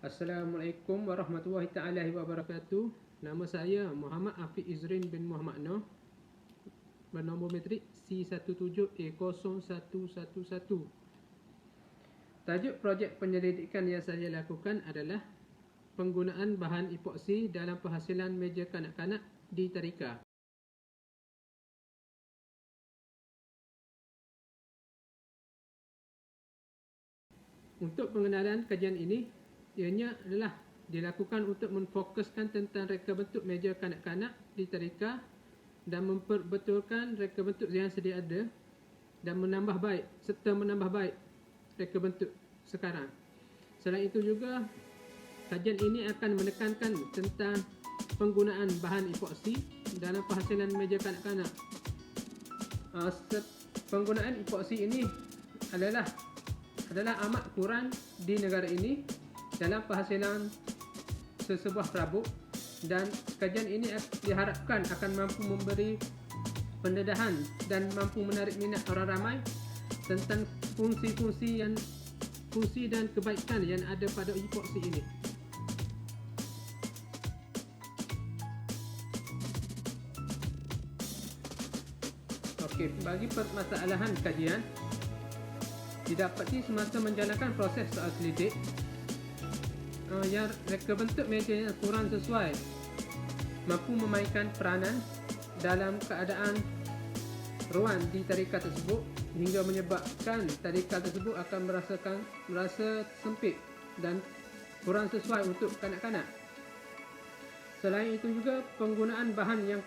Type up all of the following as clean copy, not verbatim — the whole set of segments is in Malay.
Assalamualaikum warahmatullahi taala wabarakatuh. Nama saya Muhammad Afiq Izrin bin Muhammad Noh, bernombor metrik C17A0111. Tajuk projek penyelidikan yang saya lakukan adalah penggunaan bahan epoksi dalam penghasilan meja kanak-kanak di tadika. Untuk pengenalan kajian ini, ianya adalah dilakukan untuk memfokuskan tentang reka bentuk meja kanak-kanak di tadika dan memperbetulkan reka bentuk yang sedia ada dan menambah baik reka bentuk sekarang. Selain itu juga, kajian ini akan menekankan tentang penggunaan bahan epoksi dalam penghasilan meja kanak-kanak. Penggunaan epoksi ini adalah amat kurang di negara ini dalam penghasilan sesebuah perabot, dan kajian ini diharapkan akan mampu memberi pendedahan dan mampu menarik minat orang ramai tentang fungsi dan kebaikan yang ada pada epoksi ini. Okey, bagi permasalahan kajian didapati semasa menjalankan proses soal selidik yang reka bentuk meja yang kurang sesuai mampu memainkan peranan dalam keadaan ruang di tadika tersebut hingga menyebabkan tadika tersebut akan merasa sempit dan kurang sesuai untuk kanak-kanak. Selain itu juga, penggunaan bahan yang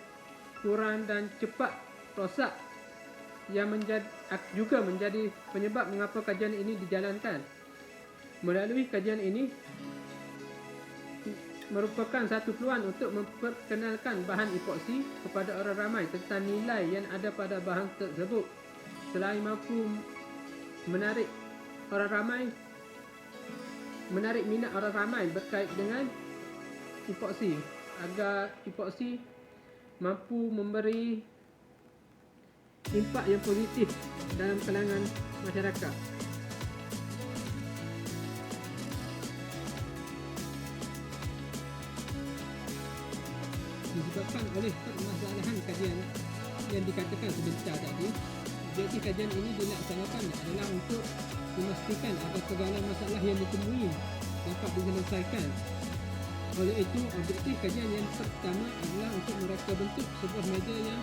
kurang dan cepat rosak yang juga menjadi penyebab mengapa kajian ini dijalankan. Melalui kajian ini merupakan satu peluang untuk memperkenalkan bahan epoksi kepada orang ramai tentang nilai yang ada pada bahan tersebut, selain mampu menarik minat orang ramai berkait dengan epoksi, agar epoksi mampu memberi impak yang positif dalam kalangan masyarakat. Disebabkan oleh permasalahan kajian yang dikatakan sebentar tadi, jadi kajian ini dilaksanakan adalah untuk memastikan agar segala masalah yang ditemui dapat diselesaikan. Oleh itu, objektif kajian yang pertama adalah untuk mereka bentuk sebuah meja yang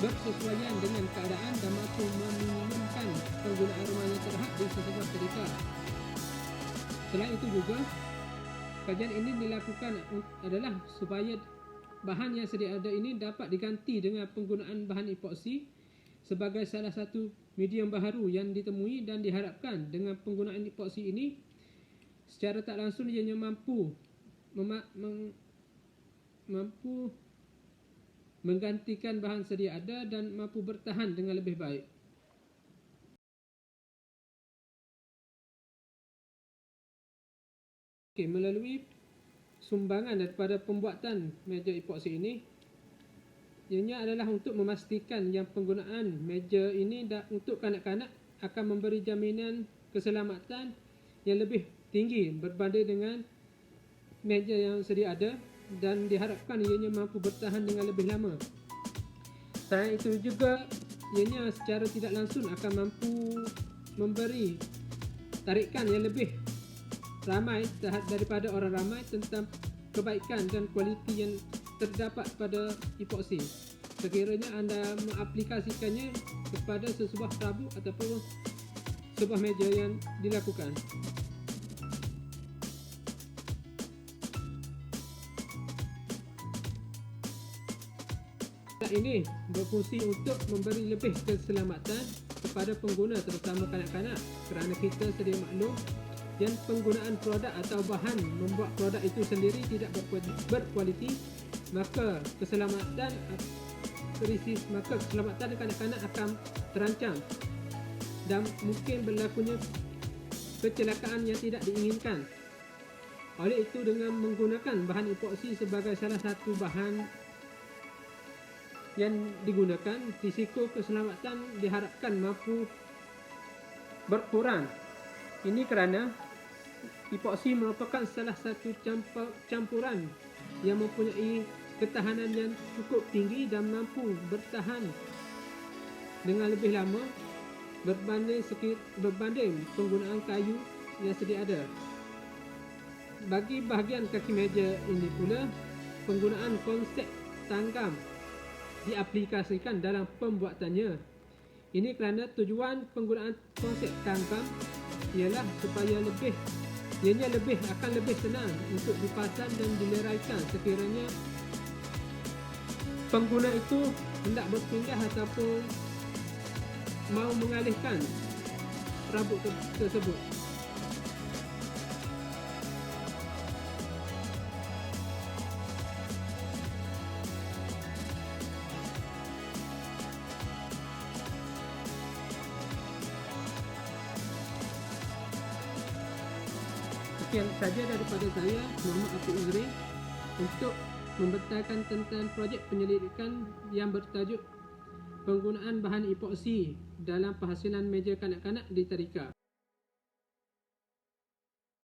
bersesuaian dengan keadaan dan mampu meminimumkan penggunaan rumah yang terhad di sesebuah tadika. Selain itu juga, kajian ini dilakukan adalah supaya bahan yang sedia ada ini dapat diganti dengan penggunaan bahan epoksi sebagai salah satu medium baharu yang ditemui, dan diharapkan dengan penggunaan epoksi ini secara tak langsung ianya mampu menggantikan bahan sedia ada dan mampu bertahan dengan lebih baik. Okey, melalui sumbangan daripada pembuatan meja epoksi ini, ianya adalah untuk memastikan yang penggunaan meja ini untuk kanak-kanak akan memberi jaminan keselamatan yang lebih tinggi berbanding dengan meja yang sedia ada, dan diharapkan ianya mampu bertahan dengan lebih lama. Selain itu juga, ianya secara tidak langsung akan mampu memberi tarikan yang lebih ramai daripada orang ramai tentang kebaikan dan kualiti yang terdapat pada epoksi sekiranya anda mengaplikasikannya kepada sesebuah perabot ataupun sebuah meja yang dilakukan. Ini berfungsi untuk memberi lebih keselamatan kepada pengguna, terutama kanak-kanak, kerana kita sedia maklum yang penggunaan produk atau bahan membuat produk itu sendiri tidak berkualiti, maka keselamatan kanak-kanak akan terancam dan mungkin berlakunya kecelakaan yang tidak diinginkan. Oleh itu, dengan menggunakan bahan epoksi sebagai salah satu bahan yang digunakan, risiko keselamatan diharapkan mampu berkurang. Ini kerana Epoksi merupakan salah satu campuran yang mempunyai ketahanan yang cukup tinggi dan mampu bertahan dengan lebih lama berbanding penggunaan kayu yang sedia ada. Bagi bahagian kaki meja ini pula, penggunaan konsep tanggam diaplikasikan dalam pembuatannya. Ini kerana tujuan penggunaan konsep tanggam ialah supaya ianya akan lebih senang untuk dipasang dan dileraikan sekiranya pengguna itu hendak berpindah ataupun mahu mengalihkan rambut tersebut. Sekian saja daripada saya, Muhammad Afiq Uzri, untuk membentangkan tentang projek penyelidikan yang bertajuk penggunaan bahan epoksi dalam penghasilan meja kanak-kanak di tadika.